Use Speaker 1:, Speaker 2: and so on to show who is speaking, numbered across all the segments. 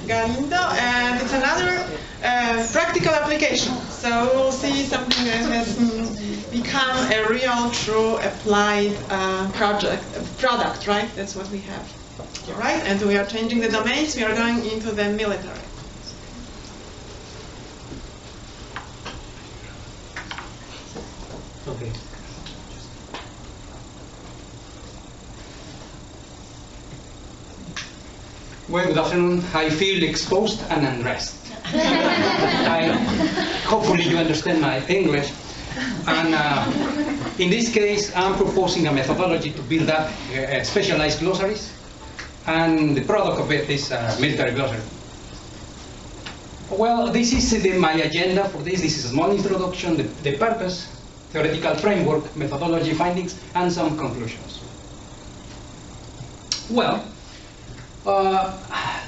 Speaker 1: Galindo, and it's another practical application. So we'll see something that has become a real, true, applied product, right? That's what we have, right? And we are changing the domains. We are going into the military.
Speaker 2: Okay. Well, good afternoon. I feel exposed and unrest. Hopefully you understand my English. And in this case, I'm proposing a methodology to build up specialized glossaries. And the product of it is a military glossary. Well, this is my agenda for this. This is a small introduction, the purpose, theoretical framework, methodology findings, and some conclusions. Well,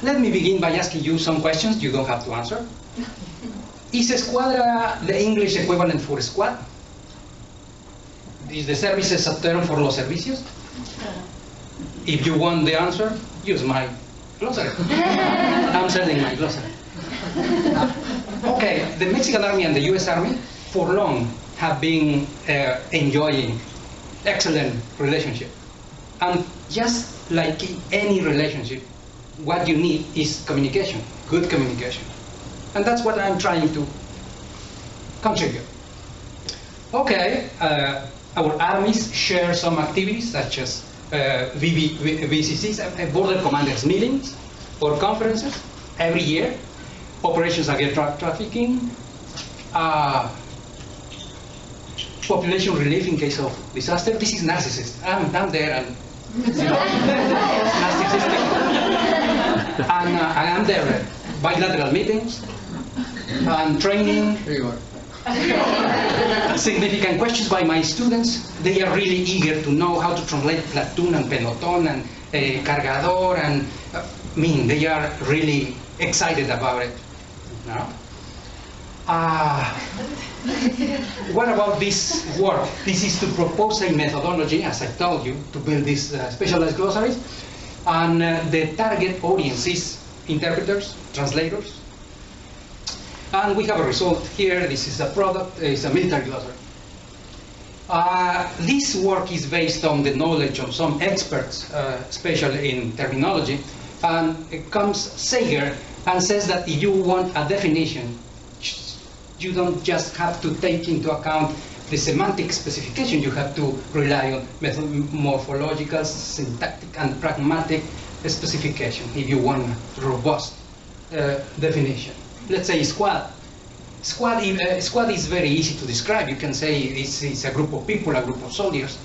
Speaker 2: let me begin by asking you some questions you don't have to answer. Is escuadra the English equivalent for squad? Is the services a term for los servicios? If you want the answer, use my glossary. I'm selling my glossary. Okay, the Mexican Army and the US Army for long have been enjoying excellent relationship. And just like any relationship, what you need is communication, good communication. And that's what I'm trying to contribute. Okay, our armies share some activities such as VCCs, border commanders meetings or conferences every year, operations against drug trafficking, population relief in case of disaster. This is narcissist. I'm there and narcissistic. And I'm there. Bilateral meetings and training. Significant questions by my students. They are really eager to know how to translate platoon and peloton and cargador, and they are really excited about it. No? What about this work? This is to propose a methodology, as I told you, to build these specialized glossaries. And the target audience is interpreters, translators. And we have a result here. This is a product, it's a military glossary. This work is based on the knowledge of some experts, especially in terminology. And it comes Sager and says that if you want a definition, you don't just have to take into account the semantic specification. You have to rely on morphological, syntactic, and pragmatic specification if you want a robust definition. Let's say squad. Squad is very easy to describe. You can say it's a group of people, a group of soldiers,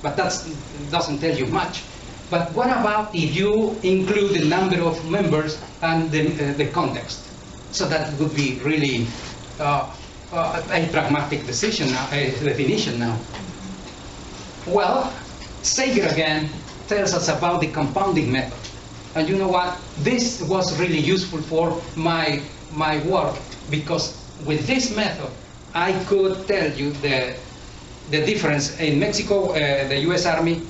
Speaker 2: but that doesn't tell you much. But what about if you include the number of members and the context? So that would be really a pragmatic definition now. Well, Sager again tells us about the compounding method. And you know what? This was really useful for my work, because with this method, I could tell you the difference. In Mexico, the US Army,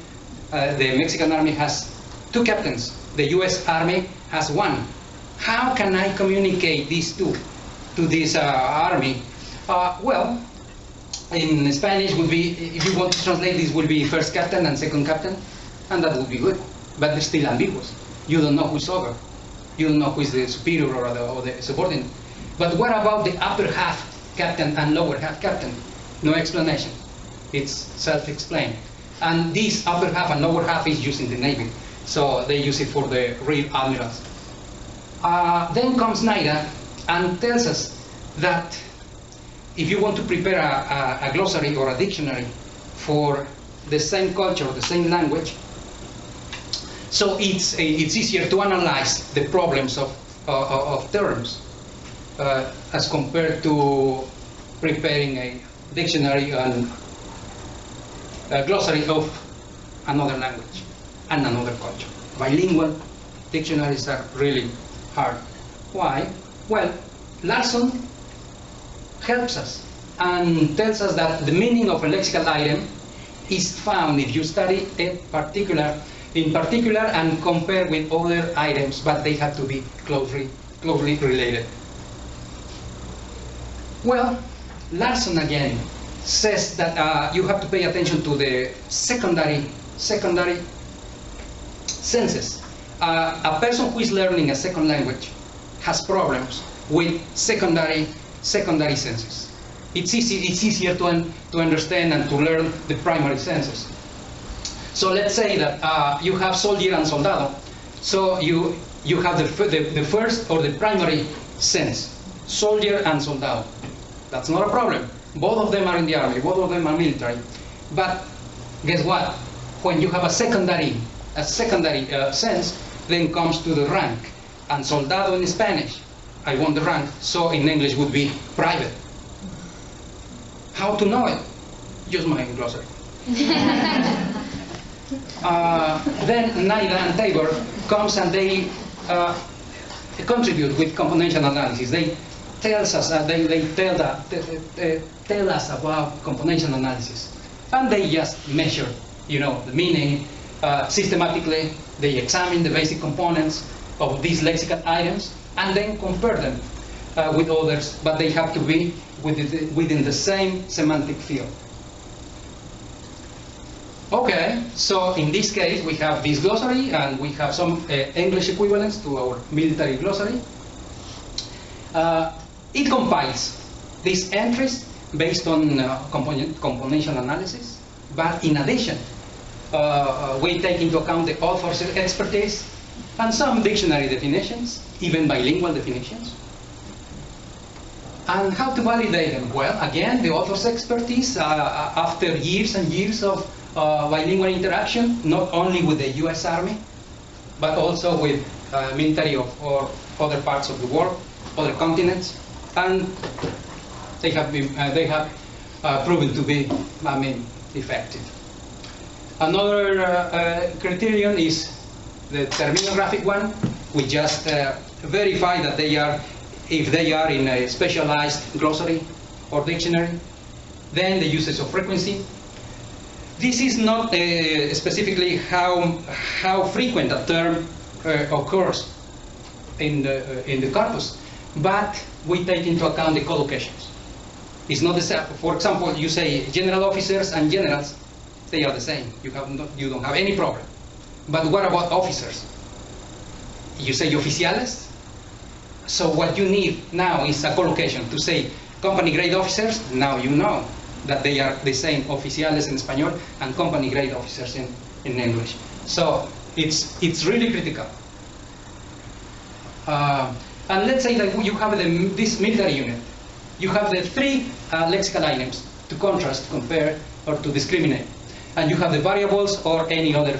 Speaker 2: the Mexican Army has 2 captains. The US Army has 1. How can I communicate these two to this army? Well, in Spanish would be, if you want to translate, this will be first captain and second captain, and that would be good. But it's still ambiguous. You don't know who's over. You don't know who is the superior or the subordinate. But what about the upper half captain and lower half captain? No explanation. It's self-explained. And this upper half and lower half is used in the Navy. So they use it for the real admirals. Then comes Naira and tells us that if you want to prepare a glossary or a dictionary for the same culture or the same language, so it's easier to analyze the problems of terms as compared to preparing a dictionary and a glossary of another language and another culture. Bilingual dictionaries are really hard. Why? Well, Larson helps us and tells us that the meaning of a lexical item is found, if you study it particular, in particular and compare with other items, but they have to be closely related. Well, Larson again says that you have to pay attention to the secondary senses. A person who is learning a second language has problems with secondary senses. It's easier to understand and to learn the primary senses. So let's say that you have soldier and soldado. So you have the first or the primary sense, soldier and soldado. That's not a problem. Both of them are in the army, both of them are military. But guess what? When you have a secondary sense, then comes to the rank. And soldado in Spanish, I want the rank, so in English would be private. How to know it? Use my glossary. Then Naida and Tabor comes and they contribute with componential analysis. They tell us tell us about componential analysis, and they just measure, the meaning systematically. They examine the basic components of these lexical items and then compare them with others, but they have to be within the same semantic field. Okay, so in this case we have this glossary and we have some English equivalents to our military glossary. It compiles these entries based on componential analysis, but in addition, we take into account the author's expertise and some dictionary definitions, even bilingual definitions. And how to validate them? Well, again, the author's expertise after years and years of bilingual interaction, not only with the US Army, but also with military or other parts of the world, other continents, and they have proven to be, effective. Another criterion is the terminographic one. We just verify that if they are in a specialized glossary or dictionary. Then the usage of frequency. This is not specifically how frequent a term occurs in the corpus, but we take into account the collocations. It's not the same. For example, you say general officers and generals, they are the same. You don't have any problem. But what about officers? You say oficiales. So what you need now is a collocation to say company grade officers. Now you know that they are the same, oficiales in Spanish and company grade officers in English. So it's really critical. And let's say that you have this military unit. You have the three lexical items to contrast, compare, or to discriminate. And you have the variables or any other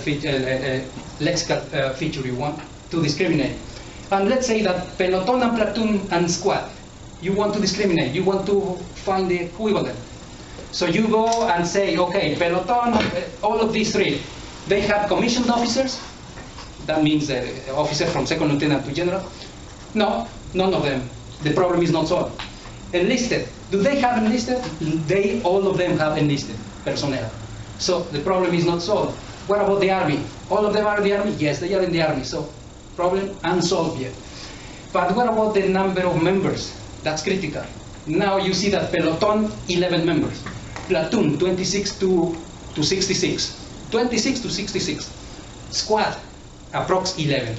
Speaker 2: lexical feature you want to discriminate. And let's say that peloton and platoon and squad, you want to discriminate, you want to find the equivalent. So you go and say, okay, peloton, all of these three, they have commissioned officers. That means the officer from second lieutenant to general. No, none of them. The problem is not solved. Enlisted, do they have enlisted? All of them have enlisted personnel. So the problem is not solved. What about the army? All of them are in the army? Yes, they are in the army. So problem unsolved yet. But what about the number of members? That's critical. Now you see that peloton, 11 members. Platoon, 26 to 66. 26 to 66. Squad, approx 11.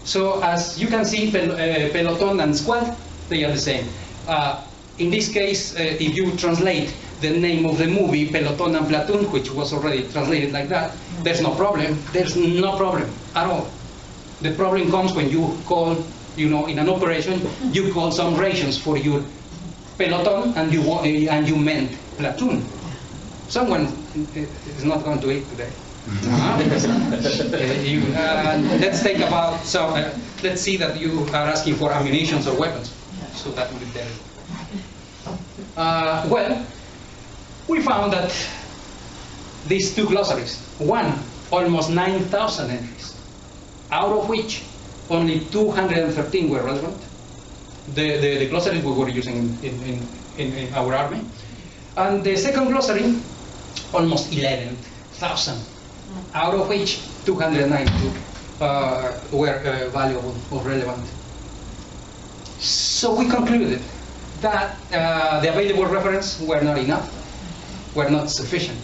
Speaker 2: So as you can see, peloton and squad, they are the same. In this case, if you translate the name of the movie, Peloton and Platoon, which was already translated like that, there's no problem. There's no problem at all. The problem comes when you call, in an operation, you call some rations for your peloton and you meant platoon. Someone is not going to eat today. Let's think about, let's see that you are asking for ammunition or weapons. So that would be better. Well, we found that these two glossaries, one, almost 9,000 entries, out of which only 213 were relevant. The glossaries we were using in our army. And the second glossary, almost 11,000, out of which 292 were valuable or relevant. So we concluded that the available reference were not enough, were not sufficient.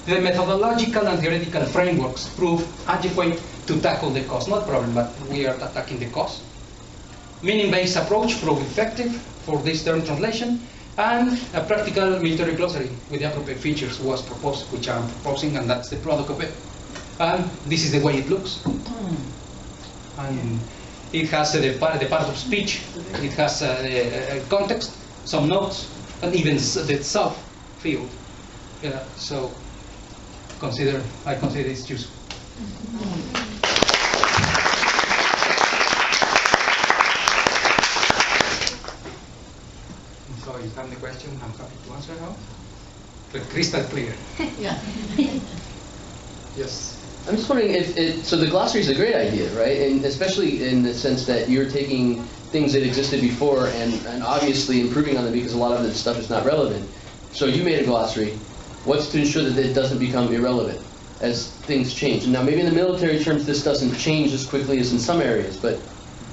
Speaker 2: The methodological and theoretical frameworks proved adequate to tackle the cause, not problem, but we are attacking the cause. Meaning-based approach proved effective for this term translation, and a practical military glossary with the appropriate features was proposed, which I'm proposing, and that's the product of it. And this is the way it looks. And it has the part of speech, it has a context, some notes, and even the self-field. So I consider it's useful. So you have the question, I'm happy to answer now. But crystal clear.
Speaker 3: Yeah.
Speaker 2: Yes.
Speaker 4: I'm just wondering so the glossary is a great idea, right? And especially in the sense that you're taking things that existed before and obviously improving on them because a lot of this stuff is not relevant. So you made a glossary. What's to ensure that it doesn't become irrelevant as things change? And now maybe in the military terms this doesn't change as quickly as in some areas, but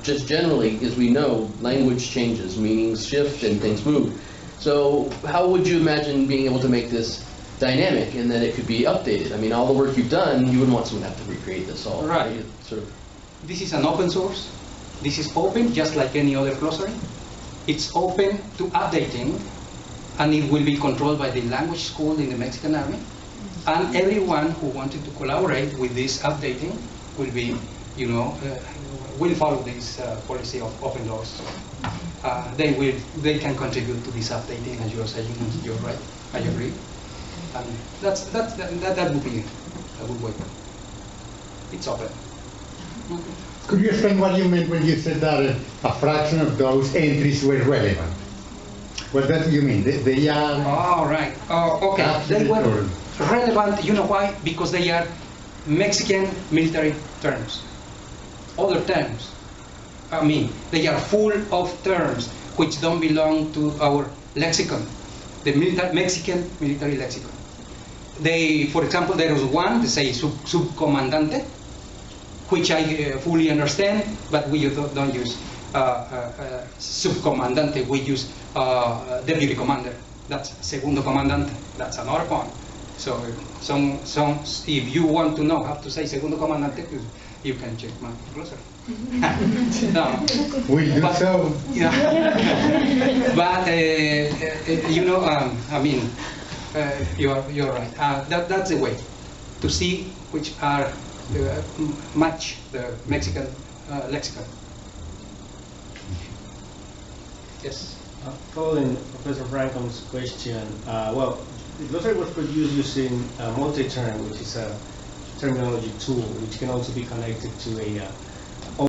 Speaker 4: just generally, as we know, language changes, meanings shift, and things move. So how would you imagine being able to make this dynamic and that it could be updated? I mean, all the work you've done, you wouldn't want someone to have to recreate this all.
Speaker 2: Right.
Speaker 4: Sort of.
Speaker 2: This is an open source. This is open, just like any other glossary. It's open to updating, and it will be controlled by the language school in the Mexican Army. And everyone who wanted to collaborate with this updating will be, will follow this policy of open doors. They can contribute to this updating, as you are saying. You're right. I agree. And that would be a good way. It's open.
Speaker 5: Could you explain what you meant when you said that a fraction of those entries were relevant? What do you mean? They are...
Speaker 2: Oh, right. Oh, okay. They were relevant, you know why? Because they are Mexican military terms. Other terms. I mean, they are full of terms which don't belong to our lexicon, the Mexican military lexicon. For example, there was one, they say subcomandante, which I fully understand, but we don't use subcomandante, we use deputy commander. That's segundo comandante, that's another point. So if you want to know how to say segundo comandante, you can check my glossary. No.
Speaker 5: We'll do so.
Speaker 2: Yeah. But I mean, you're right. That's the way to see which are match the Mexican lexicon. Yes.
Speaker 6: Following Professor Franklin's question, well, the glossary was produced using multi-term, which is a terminology tool, which can also be connected to a